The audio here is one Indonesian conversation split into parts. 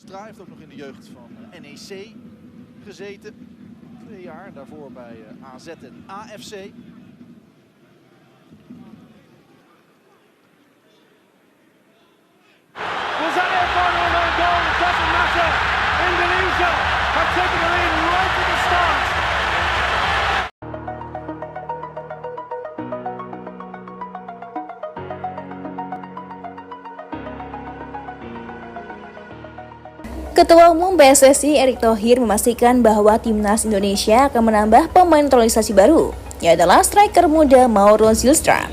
Stra heeft ook nog in de jeugd van NEC gezeten. 2 jaar daarvoor bij AZ en AFC. Was that their final known goal? It doesn't matter. Indonesia have taken the lead right at the start. Ketua Umum PSSI Erick Thohir memastikan bahwa Timnas Indonesia akan menambah pemain naturalisasi baru, yaitu striker muda Mauro Zylstra.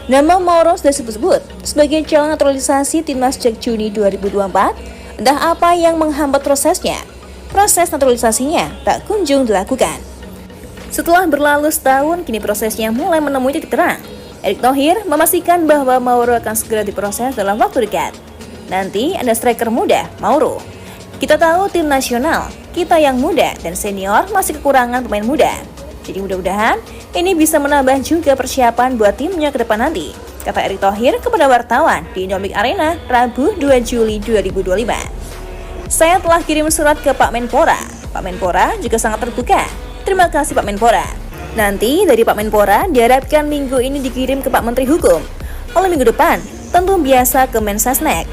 Nama Mauro sudah disebut sebagai calon naturalisasi Timnas sejak Juni 2024, entah apa yang menghambat prosesnya. Proses naturalisasinya tak kunjung dilakukan. Setelah berlalu setahun, kini prosesnya mulai menemui titik terang. Erick Thohir memastikan bahwa Mauro akan segera diproses dalam waktu dekat. Nanti ada striker muda, Mauro. Kita tahu tim nasional, kita yang muda dan senior masih kekurangan pemain muda. Jadi mudah-mudahan ini bisa menambah juga persiapan buat timnya ke depan nanti, kata Erick Thohir kepada wartawan di Indomik Arena Rabu 2 Juli 2025. Saya telah kirim surat ke Pak Menpora. Pak Menpora juga sangat terbuka. Terima kasih Pak Menpora. Nanti dari Pak Menpora diharapkan minggu ini dikirim ke Pak Menteri Hukum. Lalu minggu depan tentu biasa ke Mensesnek.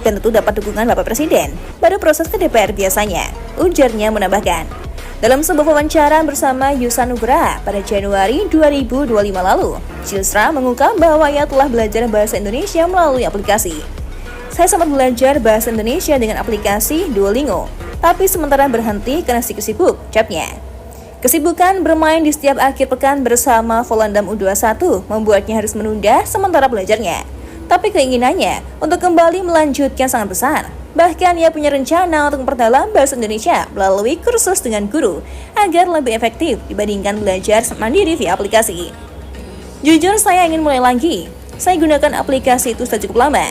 Dan tentu dapat dukungan Bapak Presiden, baru proses ke DPR biasanya, ujarnya menambahkan. Dalam sebuah wawancara bersama Yusa Nugraha pada Januari 2025 lalu, Zylstra mengungkap bahwa ia telah belajar bahasa Indonesia melalui aplikasi. Saya sempat belajar bahasa Indonesia dengan aplikasi Duolingo, tapi sementara berhenti karena sibuk, ucapnya. Kesibukan bermain di setiap akhir pekan bersama Volendam U21 membuatnya harus menunda sementara belajarnya. Tapi keinginannya untuk kembali melanjutkan sangat besar. Bahkan ia punya rencana untuk memperdalam bahasa Indonesia melalui kursus dengan guru agar lebih efektif dibandingkan belajar mandiri via aplikasi. Jujur saya ingin mulai lagi. Saya gunakan aplikasi itu sudah cukup lama.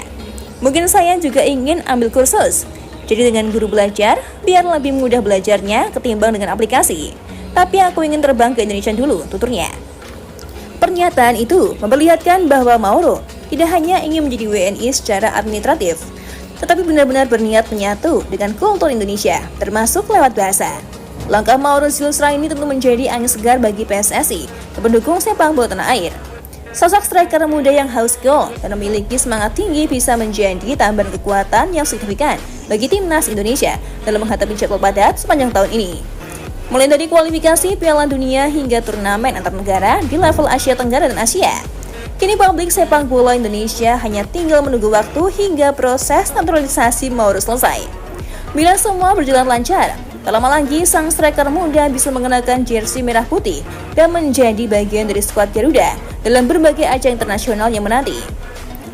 Mungkin saya juga ingin ambil kursus. Jadi dengan guru belajar, biar lebih mudah belajarnya ketimbang dengan aplikasi. Tapi aku ingin terbang ke Indonesia dulu, tuturnya. Pernyataan itu memperlihatkan bahwa Mauro tidak hanya ingin menjadi WNI secara administratif, tetapi benar-benar berniat menyatu dengan kultur Indonesia, termasuk lewat bahasa. Langkah Mauro Zylstra ini tentu menjadi angin segar bagi PSSI dan pendukung sepak bola tanah air. Sosok striker muda yang haus gol dan memiliki semangat tinggi bisa menjadi tambahan kekuatan yang signifikan bagi Timnas Indonesia dalam menghadapi jadwal padat sepanjang tahun ini. Mulai dari kualifikasi Piala Dunia hingga turnamen antar negara di level Asia Tenggara dan Asia. Kini publik sepak bola Indonesia hanya tinggal menunggu waktu hingga proses naturalisasi Mauro selesai. Bila semua berjalan lancar, tak lama lagi sang striker muda bisa mengenakan jersey merah putih dan menjadi bagian dari skuad Garuda dalam berbagai ajang internasional yang menanti.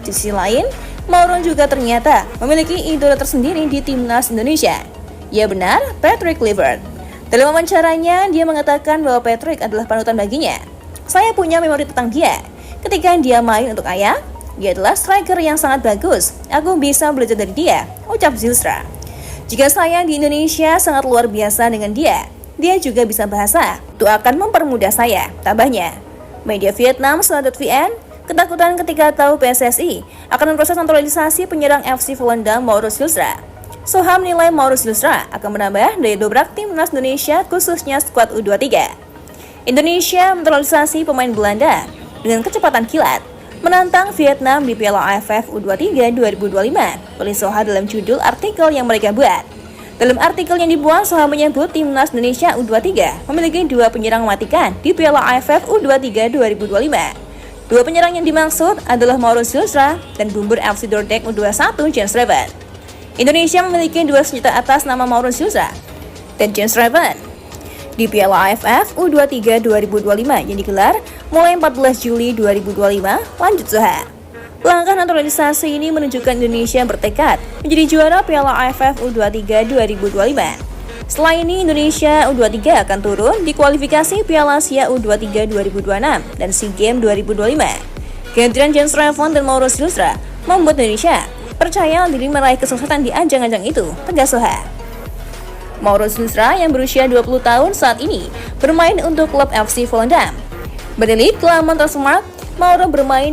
Di sisi lain, Mauro juga ternyata memiliki idola tersendiri di Timnas Indonesia. Ya benar, Patrick Kluivert. Dalam wawancaranya, dia mengatakan bahwa Patrick adalah panutan baginya. Saya punya memori tentang dia. Ketika dia main untuk ayah, dia adalah striker yang sangat bagus. Aku bisa belajar dari dia, ucap Zylstra. Jika saya di Indonesia sangat luar biasa dengan dia juga bisa bahasa. Itu akan mempermudah saya, tambahnya. Media Vietnam Sela.vn ketakutan ketika tahu PSSI akan memproses naturalisasi penyerang FC Volendam Mauro Zylstra. Soham menilai Mauro Zylstra akan menambah daya dobrak Timnas Indonesia khususnya skuad U23. Indonesia menaturalisasi pemain Belanda dengan kecepatan kilat, menantang Vietnam di Piala AFF U23 2025, oleh Soha dalam judul artikel yang mereka buat. Dalam artikel yang dibuat, Soha menyebut Timnas Indonesia U23 memiliki 2 penyerang mematikan di Piala AFF U23 2025. 2 penyerang yang dimaksud adalah Mauro Zylstra dan bumbur FC Dordrecht U21 Jens Ruijten. Indonesia memiliki 2 senjata atas nama Mauro Zylstra dan Jens Ruijten di Piala AFF U23 2025 yang digelar mulai 14 Juli 2025, lanjut Soha. Langkah naturalisasi ini menunjukkan Indonesia bertekad menjadi juara Piala AFF U23 2025. Setelah ini, Indonesia U23 akan turun di kualifikasi Piala Asia U23 2026 dan SEA Games 2025. Kehadiran Jens Ruijten dan Mauro Zylstra membuat Indonesia percaya diri meraih kesuksesan di ajang-ajang itu, tegas Soha. Mauro Zylstra yang berusia 20 tahun saat ini bermain untuk klub FC Volendam. Berdilit ke laman Transfermarkt, Mauro bermain